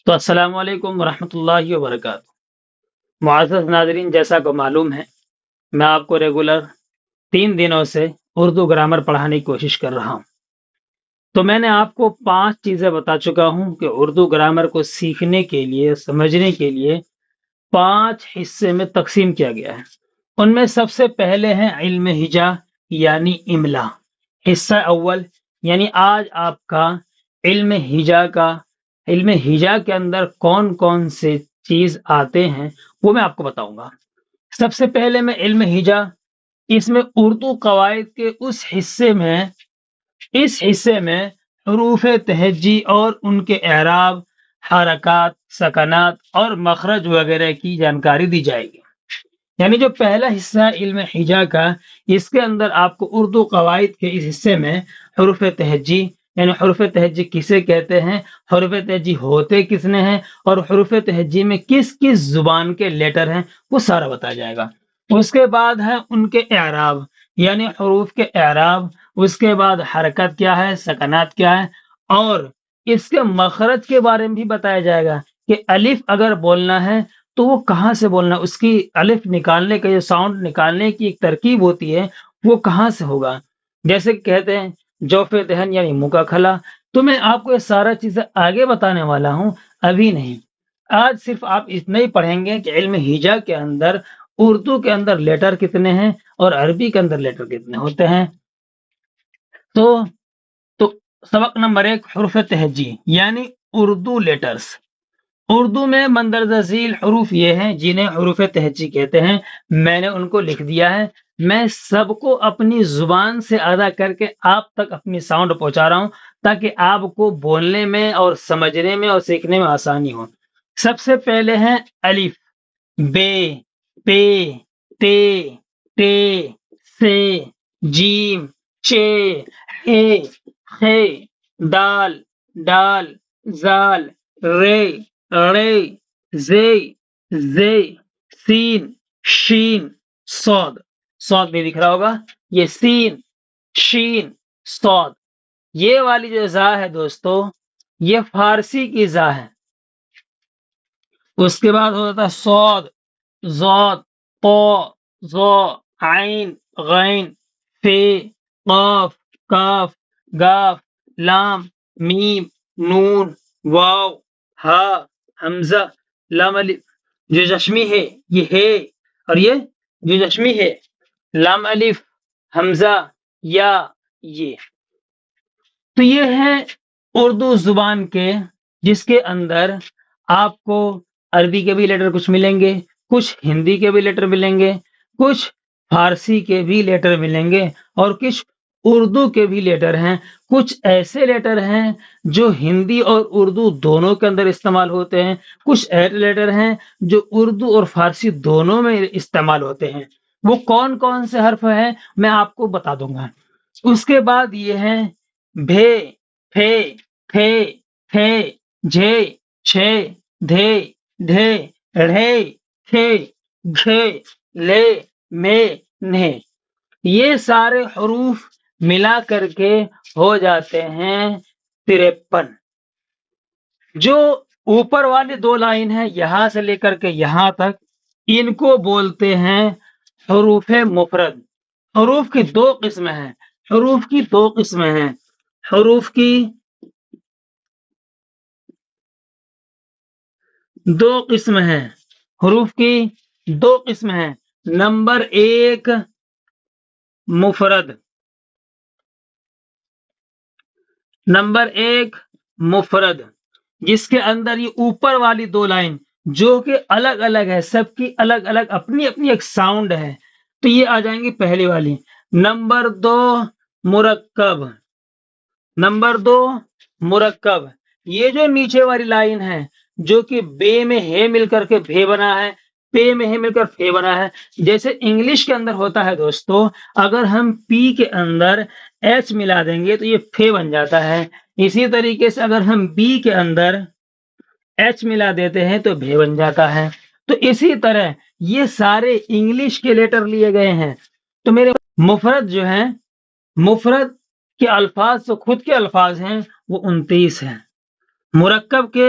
تو السلام علیکم ورحمۃ اللہ وبرکاتہ۔ معزز ناظرین، جیسا کہ معلوم ہے میں آپ کو ریگولر 3 دنوں سے اردو گرامر پڑھانے کی کوشش کر رہا ہوں۔ تو میں نے آپ کو 5 چیزیں بتا چکا ہوں کہ اردو گرامر کو سیکھنے کے لیے، سمجھنے کے لیے 5 حصے میں تقسیم کیا گیا ہے۔ ان میں سب سے پہلے ہیں علم ہجا یعنی املا، حصہ اول، یعنی آج آپ کا علم ہجا کے اندر کون کون سے چیز آتے ہیں وہ میں آپ کو بتاؤں گا۔ سب سے پہلے میں علم ہجا، اس میں اردو قواعد کے اس حصے میں حروف تہجی اور ان کے اعراب، حرکات، سکنات اور مخرج وغیرہ کی جانکاری دی جائے گی۔ یعنی جو پہلا حصہ ہے علم ہجا کا، اس کے اندر آپ کو اردو قواعد کے اس حصے میں حروف تہجی، یعنی حروف تہجی کسے کہتے ہیں، حروف تہجی ہوتے کس نے ہیں، اور حروف تہجی میں کس کس زبان کے لیٹر ہیں، وہ سارا بتایا جائے گا۔ اس کے بعد ہے ان کے اعراب، یعنی حروف کے اعراب، اس کے بعد حرکت کیا ہے، سکنات کیا ہے، اور اس کے مخرج کے بارے میں بھی بتایا جائے گا کہ الف اگر بولنا ہے تو وہ کہاں سے بولنا، اس کی الف نکالنے کا، جو ساؤنڈ نکالنے کی ایک ترکیب ہوتی ہے، وہ کہاں سے ہوگا۔ جیسے کہ کہتے ہیں جوف دہن یعنی منہ کا کھلا۔ تو میں آپ کو یہ سارا چیزیں آگے بتانے والا ہوں، ابھی نہیں۔ آج صرف آپ اتنا ہی پڑھیں گے کہ علم ہجا کے اندر اردو کے اندر لیٹر کتنے ہیں اور عربی کے اندر لیٹر کتنے ہوتے ہیں۔ تو سبق نمبر 1، حروف تہجی یعنی اردو لیٹرز۔ اردو میں مندرجہ ذیل حروف یہ ہیں جنہیں حروف تہجی کہتے ہیں۔ میں نے ان کو لکھ دیا ہے، میں سب کو اپنی زبان سے ادا کر کے آپ تک اپنی ساؤنڈ پہنچا رہا ہوں تاکہ آپ کو بولنے میں اور سمجھنے میں اور سیکھنے میں آسانی ہو۔ سب سے پہلے ہیں الف، بے، پے، تے، ٹے، سے، جیم، چے، ہے، خے، دال، ڈال، زال، رے، رے، زے، زے، سین، شین، صاد۔ صاد بھی دکھ رہا ہوگا، یہ سین، شین، صاد۔ یہ والی جو زا ہے دوستو، یہ فارسی کی زا ہے۔ اس کے بعد ہو جاتا ہے صاد، ضاد، طا، ظا، عین، غین، فے، قاف، کاف، گاف، لام، میم، نون، واو، ہا، حمزہ، لام الف۔ جو چشمی ہے یہ ہے، اور یہ جو چشمی ہے لام الف، حمزہ، یا، یہ۔ تو یہ ہے اردو زبان کے، جس کے اندر آپ کو عربی کے بھی لیٹر کچھ ملیں گے، کچھ ہندی کے بھی لیٹر ملیں گے، کچھ فارسی کے بھی لیٹر ملیں گے، اور کچھ اردو کے بھی لیٹر ہیں۔ کچھ ایسے لیٹر ہیں جو ہندی اور اردو دونوں کے اندر استعمال ہوتے ہیں، کچھ ایسے لیٹر ہیں جو اردو اور فارسی دونوں میں استعمال ہوتے ہیں۔ وہ کون کون سے حرف ہیں میں آپ کو بتا دوں گا۔ اس کے بعد یہ ہیں بھے، پھے، پھے، پھے، جھے، چھے، دھے، ڈھے، ڑھے، کھے، گھے، لے، مے، نے۔ یہ سارے حروف ملا کر کے ہو جاتے ہیں 53۔ جو اوپر والی 2 لائن ہے یہاں سے لے کر کے یہاں تک، ان کو بولتے ہیں حروف مفرد۔ حروف کی 2 قسمیں ہیں، حروف کی 2 قسمیں ہیں، حروف کی 2 قسم ہیں، حروف کی 2 قسم ہیں۔ نمبر 1 مفرد، نمبر 1 مفرد، جس کے اندر یہ اوپر والی 2 لائن جو کہ الگ الگ ہے، سب کی الگ الگ اپنی اپنی ایک ساؤنڈ ہے، تو یہ آ جائیں گی پہلی والی۔ نمبر 2 مرکب، نمبر 2 مرکب، یہ جو نیچے والی لائن ہے جو کہ بے میں ہے مل کر کے بھے بنا ہے، پے میں ہے مل کر فے بنا ہے۔ جیسے انگلش کے اندر ہوتا ہے دوستو، اگر ہم پی کے اندر ایچ ملا دیں گے تو یہ فے بن جاتا ہے، اسی طریقے سے اگر ہم بی کے اندر ایچ ملا دیتے ہیں تو بھے بن جاتا ہے۔ تو اسی طرح یہ سارے انگلش کے لیٹر لیے گئے ہیں۔ تو میرے مفرد جو ہیں، مفرد کے الفاظ جو خود کے الفاظ ہیں وہ 29 ہیں، مرکب کے